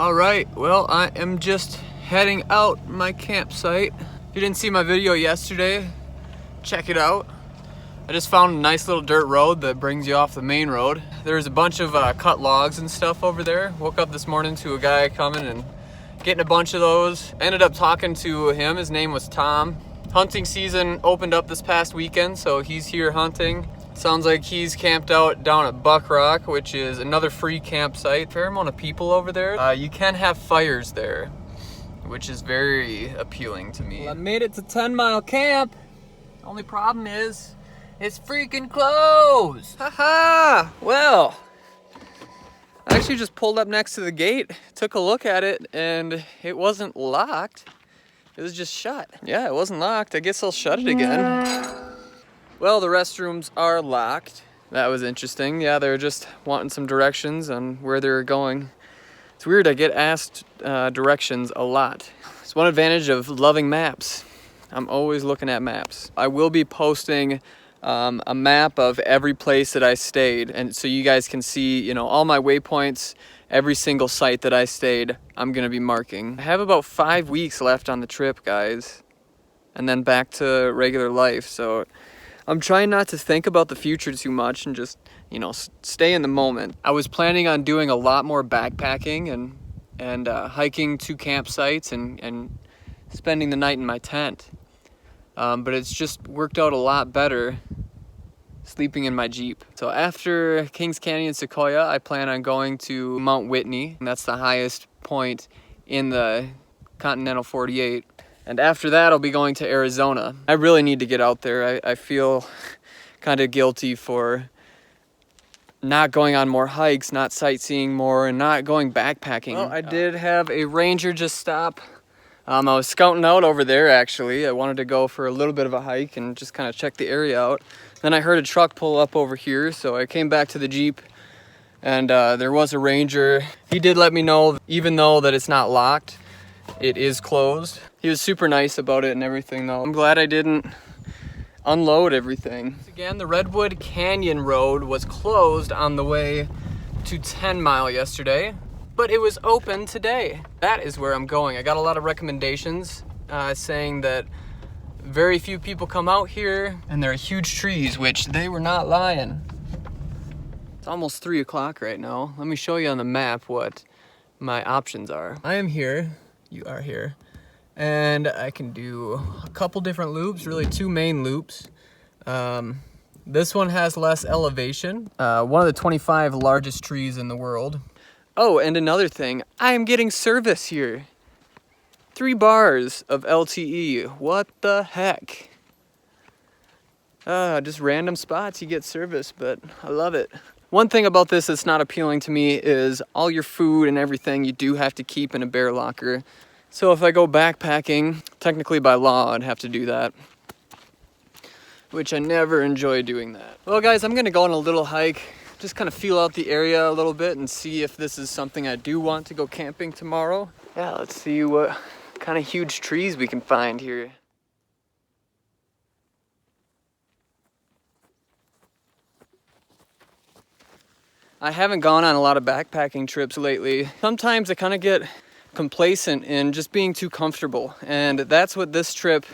All right, well, I am just heading out my campsite. If you didn't see my video yesterday, check it out. I just found a nice little dirt road that brings you off the main road. There's a bunch of cut logs and stuff over there. Woke up this morning to a guy coming and getting a bunch of those. Ended up talking to him. His name was Tom. Hunting season opened up this past weekend, so he's here hunting. Sounds like he's camped out down at Buck Rock, which is another free campsite. Fair amount of people over there. You can have fires there, which is very appealing to me. Well, I made it to 10 Mile Camp. Only problem is, it's freaking closed. Haha, well, I actually just pulled up next to the gate, took a look at it, and it wasn't locked. It was just shut. Yeah, it wasn't locked. I guess I'll shut it again. Well, the restrooms are locked. That was interesting. Yeah, they were just wanting some directions on where they were going. It's weird, I get asked directions a lot. It's one advantage of loving maps. I'm always looking at maps. I will be posting a map of every place that I stayed, and so you guys can see, you know, all my waypoints, every single site that I stayed, I'm gonna be marking. I have about 5 weeks left on the trip, guys, and then back to regular life, so I'm trying not to think about the future too much and just, you know, stay in the moment. I was planning on doing a lot more backpacking and hiking to campsites and spending the night in my tent. But it's just worked out a lot better sleeping in my Jeep. So after Kings Canyon Sequoia, I plan on going to Mount Whitney, and that's the highest point in the continental 48. And after that, I'll be going to Arizona. I really need to get out there. I feel kind of guilty for not going on more hikes, not sightseeing more, and not going backpacking. Well, I did have a ranger just stop. I was scouting out over there, actually. I wanted to go for a little bit of a hike and just kind of check the area out. Then I heard a truck pull up over here, so I came back to the Jeep, and there was a ranger. He did let me know, even though that it's not locked, it is closed. He was super nice about it and everything, though. I'm glad I didn't unload everything. Again, the Redwood Canyon Road was closed on the way to 10 Mile yesterday, but it was open today. That is where I'm going. I got a lot of recommendations saying that very few people come out here, and there are huge trees, which they were not lying. It's almost 3 o'clock right now. Let me show you on the map what my options are. I am here. You are here. And I can do a couple different loops, really 2 main loops. This one has less elevation. One of the 25 largest trees in the world. Oh, and another thing, I am getting service here. 3 bars of LTE. What the heck? Just random spots you get service, but I love it. One thing about this that's not appealing to me is all your food and everything you do have to keep in a bear locker. So if I go backpacking, technically by law I'd have to do that, which I never enjoy doing that. Well guys, I'm gonna go on a little hike, just kind of feel out the area a little bit and see if this is something I do want to go camping tomorrow. Yeah, let's see what kind of huge trees we can find here. I haven't gone on a lot of backpacking trips lately. Sometimes I kind of get complacent in just being too comfortable, and that's what this trip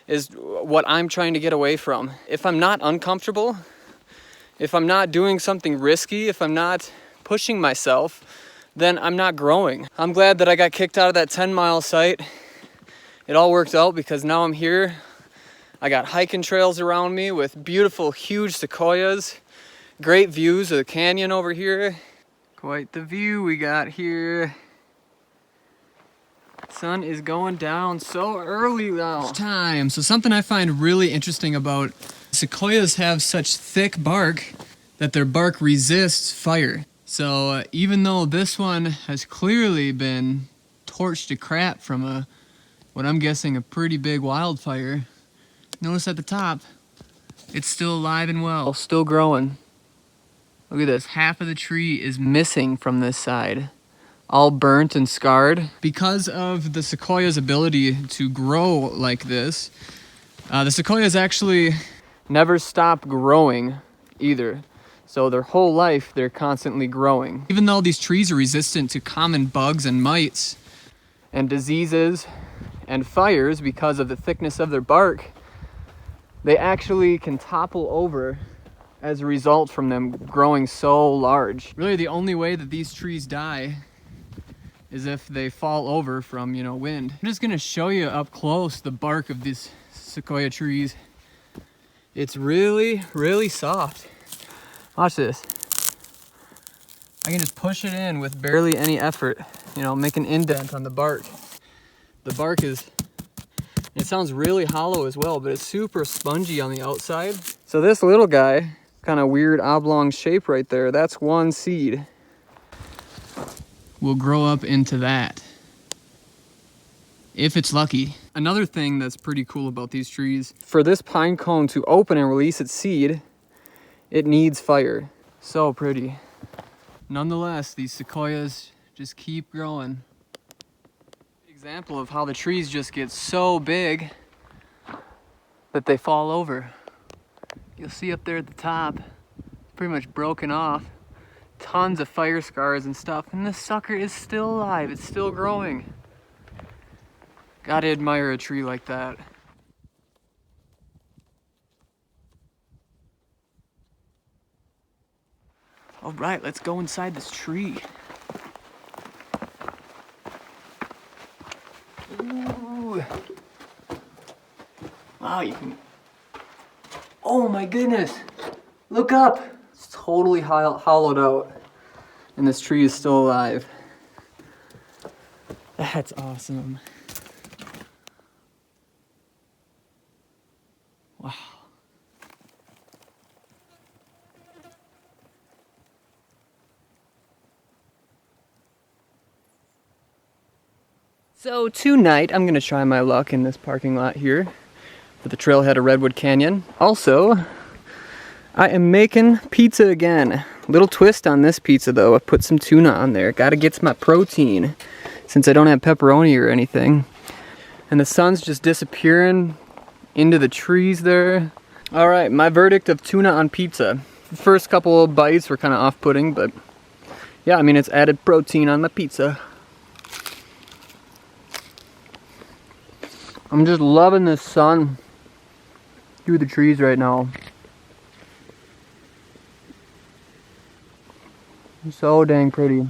is, what I'm trying to get away from. If I'm not uncomfortable, if I'm not doing something risky, if I'm not pushing myself, then I'm not growing. I'm glad that I got kicked out of that 10 Mile site. It all worked out because now I'm here. I got hiking trails around me with beautiful, huge sequoias, great views of the canyon over here. Quite the view we got here. Sun is going down so early though. Time. So something I find really interesting about sequoias have such thick bark that their bark resists fire. So even though this one has clearly been torched to crap from what I'm guessing a pretty big wildfire, notice at the top, it's still alive and well, still growing. Look at this, half of the tree is missing from this side. All burnt and scarred. Because of the sequoia's ability to grow like this, the sequoias actually never stop growing either. So their whole life, they're constantly growing. Even though these trees are resistant to common bugs and mites and diseases and fires because of the thickness of their bark, they actually can topple over as a result from them growing so large. Really, the only way that these trees die is if they fall over from, wind. I'm just gonna show you up close the bark of these sequoia trees. It's really, really soft. Watch this. I can just push it in with barely any effort, make an indent on the bark. The bark it sounds really hollow as well, but it's super spongy on the outside. So this little guy, kind of weird oblong shape right there, that's one seed. Will grow up into that, if it's lucky. Another thing that's pretty cool about these trees, for this pine cone to open and release its seed, it needs fire. So pretty. Nonetheless, these sequoias just keep growing. Example of how the trees just get so big that they fall over. You'll see up there at the top, pretty much broken off. Tons of fire scars and stuff, and this sucker is still alive. It's still growing. Gotta admire a tree like that. All right, let's go inside this tree. Ooh. Wow, you can... Oh my goodness! Look up! It's totally hollowed out, and this tree is still alive. That's awesome. Wow. So tonight, I'm gonna try my luck in this parking lot here for the trailhead of Redwood Canyon. Also, I am making pizza again. Little twist on this pizza though, I put some tuna on there. Gotta get my protein since I don't have pepperoni or anything. And the sun's just disappearing into the trees there. All right, my verdict of tuna on pizza. The first couple of bites were kind of off-putting, but yeah, I mean, it's added protein on my pizza. I'm just loving the sun through the trees right now. So dang pretty.